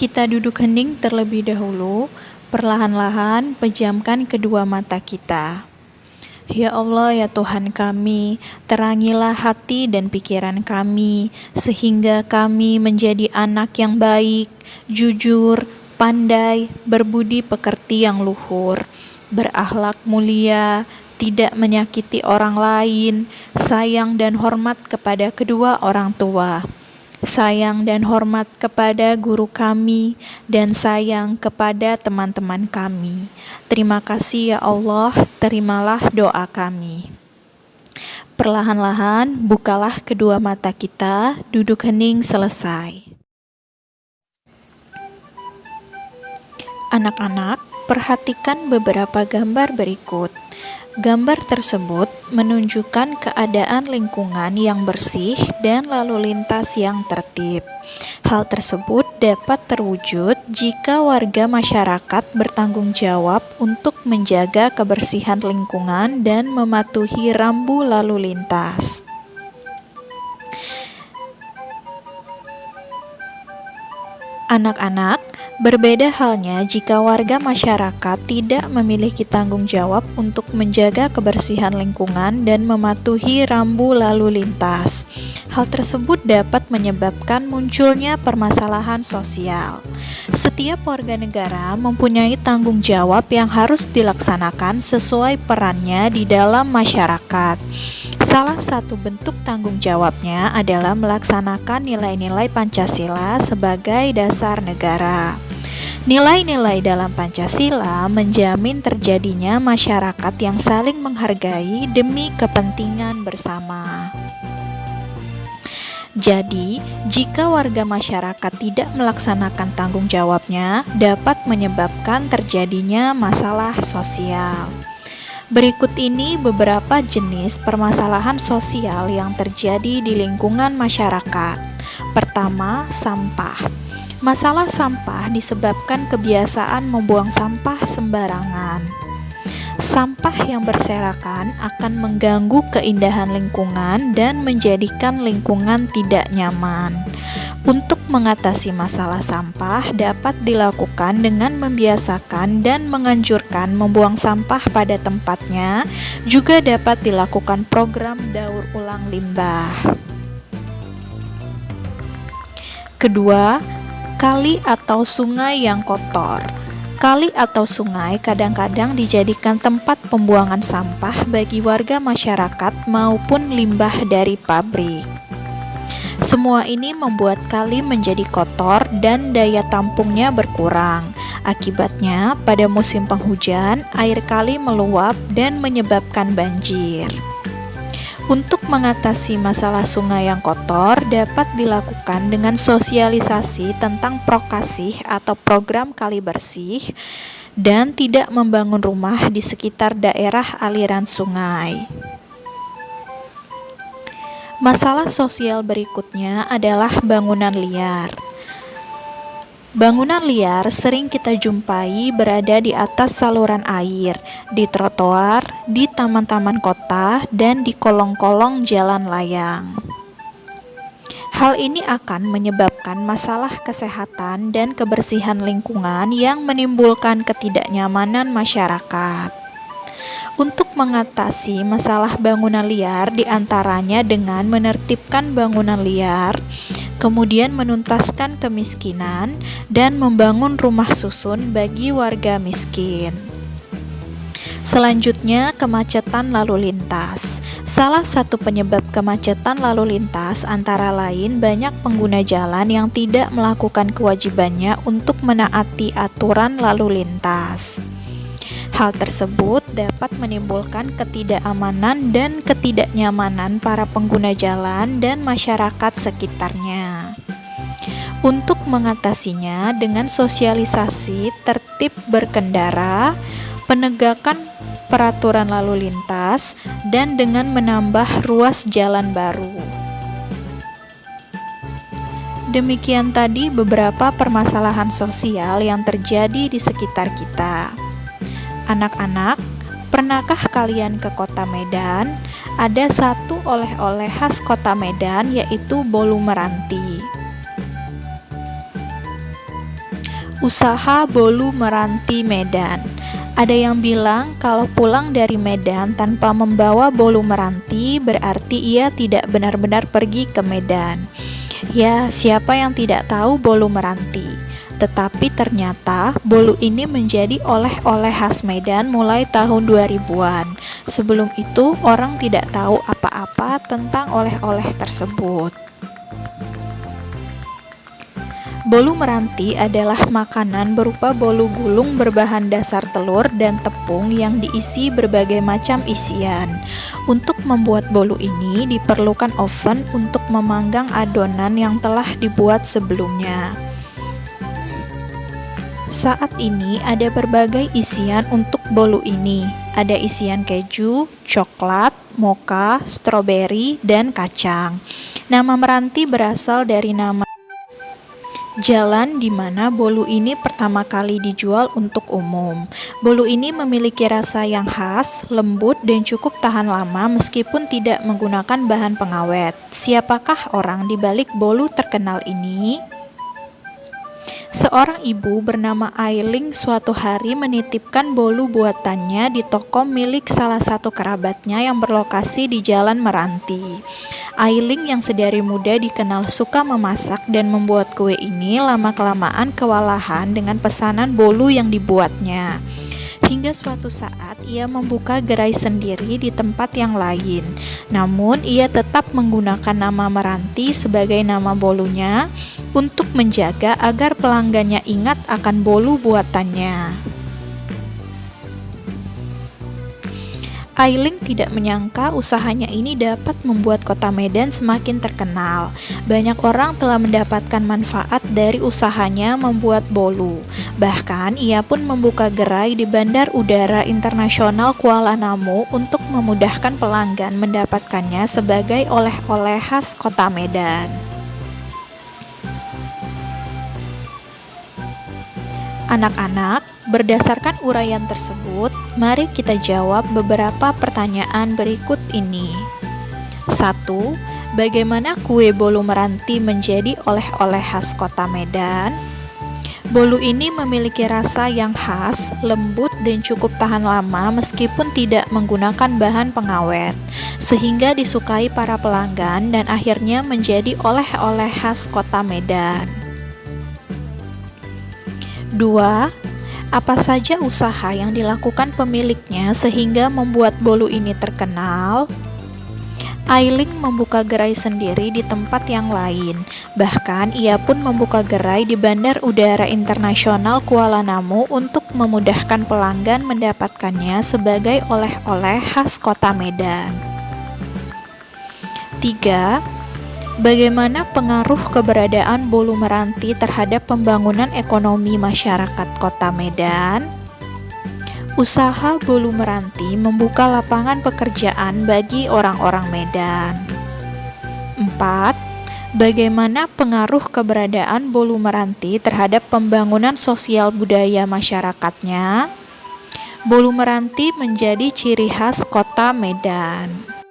Kita duduk hening terlebih dahulu, perlahan-lahan pejamkan kedua mata kita. Ya Allah, ya Tuhan kami, terangilah hati dan pikiran kami, sehingga kami menjadi anak yang baik, jujur, pandai, berbudi pekerti yang luhur, berakhlak mulia, tidak menyakiti orang lain, sayang dan hormat kepada kedua orang tua, sayang dan hormat kepada guru kami, dan sayang kepada teman-teman kami. Terima kasih ya Allah, terimalah doa kami. Perlahan-lahan bukalah kedua mata kita, duduk hening selesai. Anak-anak, perhatikan beberapa gambar berikut. Gambar tersebut menunjukkan keadaan lingkungan yang bersih dan lalu lintas yang tertib. Hal tersebut dapat terwujud jika warga masyarakat bertanggung jawab untuk menjaga kebersihan lingkungan dan mematuhi rambu lalu lintas. Anak-anak, berbeda halnya jika warga masyarakat tidak memiliki tanggung jawab untuk menjaga kebersihan lingkungan dan mematuhi rambu lalu lintas. Hal tersebut dapat menyebabkan munculnya permasalahan sosial. Setiap warga negara mempunyai tanggung jawab yang harus dilaksanakan sesuai perannya di dalam masyarakat. Salah satu bentuk tanggung jawabnya adalah melaksanakan nilai-nilai Pancasila sebagai dasar negara. Nilai-nilai dalam Pancasila menjamin terjadinya masyarakat yang saling menghargai demi kepentingan bersama. Jadi, jika warga masyarakat tidak melaksanakan tanggung jawabnya, dapat menyebabkan terjadinya masalah sosial. Berikut ini beberapa jenis permasalahan sosial yang terjadi di lingkungan masyarakat. Pertama, sampah. Masalah sampah disebabkan kebiasaan membuang sampah sembarangan. Sampah yang berserakan akan mengganggu keindahan lingkungan dan menjadikan lingkungan tidak nyaman. Untuk mengatasi masalah sampah dapat dilakukan dengan membiasakan dan menganjurkan membuang sampah pada tempatnya, juga dapat dilakukan program daur ulang limbah. Kedua, kali atau sungai yang kotor. Kali atau sungai kadang-kadang dijadikan tempat pembuangan sampah bagi warga masyarakat maupun limbah dari pabrik. Semua ini membuat kali menjadi kotor dan daya tampungnya berkurang. Akibatnya, pada musim penghujan, air kali meluap dan menyebabkan banjir. Untuk mengatasi masalah sungai yang kotor dapat dilakukan dengan sosialisasi tentang prokasih atau program kali bersih dan tidak membangun rumah di sekitar daerah aliran sungai. Masalah sosial berikutnya adalah bangunan liar. Bangunan liar sering kita jumpai berada di atas saluran air, di trotoar, di taman-taman kota, dan di kolong-kolong jalan layang. Hal ini akan menyebabkan masalah kesehatan dan kebersihan lingkungan yang menimbulkan ketidaknyamanan masyarakat. Untuk mengatasi masalah bangunan liar diantaranya dengan menertibkan bangunan liar, kemudian menuntaskan kemiskinan, dan membangun rumah susun bagi warga miskin. Selanjutnya, kemacetan lalu lintas. Salah satu penyebab kemacetan lalu lintas antara lain banyak pengguna jalan yang tidak melakukan kewajibannya untuk menaati aturan lalu lintas. Hal tersebut dapat menimbulkan ketidakamanan dan ketidaknyamanan para pengguna jalan dan masyarakat sekitarnya. Untuk mengatasinya dengan sosialisasi tertib berkendara, penegakan peraturan lalu lintas, dan dengan menambah ruas jalan baru. Demikian tadi beberapa permasalahan sosial yang terjadi di sekitar kita. Anak-anak, pernahkah kalian ke kota Medan? Ada satu oleh-oleh khas kota Medan yaitu bolu meranti. Usaha bolu meranti Medan. Ada yang bilang kalau pulang dari Medan tanpa membawa bolu meranti berarti ia tidak benar-benar pergi ke Medan. Ya, siapa yang tidak tahu bolu meranti? Tetapi ternyata bolu ini menjadi oleh-oleh khas Medan mulai tahun 2000-an. Sebelum itu orang tidak tahu apa-apa tentang oleh-oleh tersebut. Bolu meranti adalah makanan berupa bolu gulung berbahan dasar telur dan tepung yang diisi berbagai macam isian. Untuk membuat bolu ini diperlukan oven untuk memanggang adonan yang telah dibuat sebelumnya. Saat ini ada berbagai isian untuk bolu ini. Ada isian keju, coklat, mocha, stroberi, dan kacang. Nama meranti berasal dari nama jalan di mana bolu ini pertama kali dijual untuk umum. Bolu ini memiliki rasa yang khas, lembut, dan cukup tahan lama meskipun tidak menggunakan bahan pengawet. Siapakah orang di balik bolu terkenal ini? Seorang ibu bernama Ailing suatu hari menitipkan bolu buatannya di toko milik salah satu kerabatnya yang berlokasi di Jalan Meranti. Ailing yang sedari muda dikenal suka memasak dan membuat kue ini lama-kelamaan kewalahan dengan pesanan bolu yang dibuatnya. Hingga suatu saat ia membuka gerai sendiri di tempat yang lain. Namun ia tetap menggunakan nama Meranti sebagai nama bolunya untuk menjaga agar pelanggannya ingat akan bolu buatannya. Ailing tidak menyangka usahanya ini dapat membuat kota Medan semakin terkenal. Banyak orang telah mendapatkan manfaat dari usahanya membuat bolu. Bahkan ia pun membuka gerai di Bandar Udara Internasional Kuala Namu untuk memudahkan pelanggan mendapatkannya sebagai oleh-oleh khas kota Medan. Anak-anak, berdasarkan uraian tersebut, mari kita jawab beberapa pertanyaan berikut ini. 1. Bagaimana kue bolu meranti menjadi oleh-oleh khas kota Medan? Bolu ini memiliki rasa yang khas, lembut, dan cukup tahan lama meskipun tidak menggunakan bahan pengawet, sehingga disukai para pelanggan dan akhirnya menjadi oleh-oleh khas kota Medan. 2. Apa saja usaha yang dilakukan pemiliknya sehingga membuat bolu ini terkenal? Ailing membuka gerai sendiri di tempat yang lain. Bahkan ia pun membuka gerai di Bandar Udara Internasional Kuala Namu untuk memudahkan pelanggan mendapatkannya sebagai oleh-oleh khas kota Medan. 3. Bagaimana pengaruh keberadaan bolu meranti terhadap pembangunan ekonomi masyarakat kota Medan? Usaha bolu meranti membuka lapangan pekerjaan bagi orang-orang Medan. 4. Bagaimana pengaruh keberadaan bolu meranti terhadap pembangunan sosial budaya masyarakatnya? Bolu meranti menjadi ciri khas kota Medan.